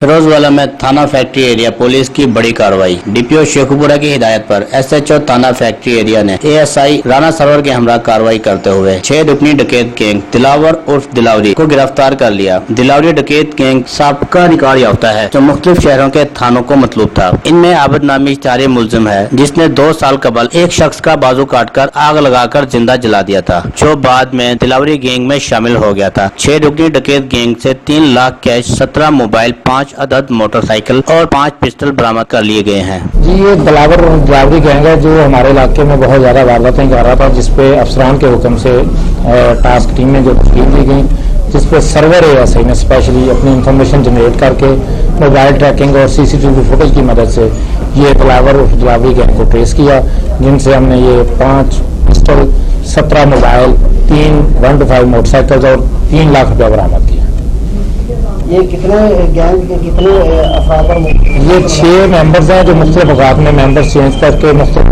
फिरोजवाला में थाना factory area police की बड़ी कार्रवाई। डीपीओ शेखुपुरा की हिदायत पर एसएचओ थाना फैक्ट्री एरिया ने एएसआई राणा सरवर के हमरा कार्रवाई करते हुए 6 रुकनी डकैत गैंग दिलावर उर्फ दिलावरी को गिरफ्तार कर लिया। दिलावरी डकैत गैंग साबका रिकॉर्ड याफ्ता है जो मुख्तलिफ शहरों के थानों को मतलूब था। इनमें आबद नामी इश्तिहारी मुलजिम है जिसने 2 साल कबल एक शख्स का बाजू काटकर आग लगाकर जिंदा जला दिया था, जो बाद में दिलावरी गैंग में शामिल हो गया था। 6 रुकनी डकैत गैंग से 3 लाख कैश, 17 मोबाइल, 5 अदद मोटरसाइकिल और 5 पिस्टल बरामद कर लिए गए हैं। जी, ये दिलावरी गैंग है जो हमारे इलाके में बहुत ज्यादा वारदातें कर रहा था, जिसपे अफसरान के हुक्म से टास्क टीम में जो तश्कील दी गई, जिसपे सर्वर एएसआई ने स्पेशली अपनी इंफॉर्मेशन जनरेट करके मोबाइल ट्रैकिंग और सीसीटीवी फुटेज की मदद से ये दिलावरी गैंग को ट्रेस किया, जिनसे हमने ये 5 पिस्टल, 17 मोबाइल, 3 125 मोटरसाइकिल और 3 लाख रुपया बरामद किया। ये कितने गैंग के कितने अफराद पर? ये 6 मेंबर्स हैं जो मुख्तलिफ औकात में मेंबर्स चेंज करके मुख्तलिफ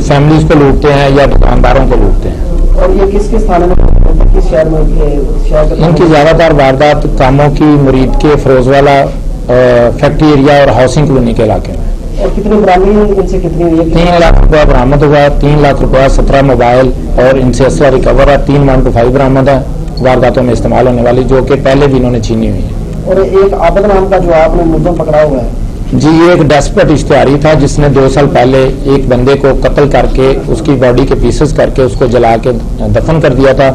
फैमिलीज को लूटते हैं या दुकानदारों को लूटते हैं। और ये किस थाने में, किस शहर में? इनकी ज्यादातर वारदात कामों की मुरीद के फिरोजवाला फैक्ट्री एरिया और हाउसिंग कॉलोनी के इलाके में। और कितनी बरामदी इनसे कितनी हुई है? 3 लाख रुपया बरामद हुआ, 3 लाख रुपया, 17 मोबाइल और इनसे असला रिकवर है, 3 125 बरामद है वारदातों में इस्तेमाल होने वाली, जो कि पहले भी इन्होंने छीनी हुई है। और एक आबद नाम का जो आपने मुलजिम पकड़ा हुआ है जी, ये एक डेस्परेट इश्तिहारी था जिसने 2 साल पहले एक बंदे को कत्ल करके उसकी बॉडी के पीसेस करके उसको जला के दफन कर दिया था।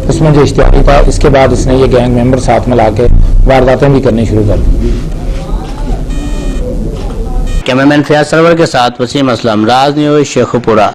उसमें जो इश्तिहारी था, इसके बाद इसने ये गैंग मेंबर साथ मिला के वारदातें भी करनी शुरू कर दी। कैमरामैन फयाज सरवर के साथ वसीम असलम, राज न्यूज़ शेखुपुरा।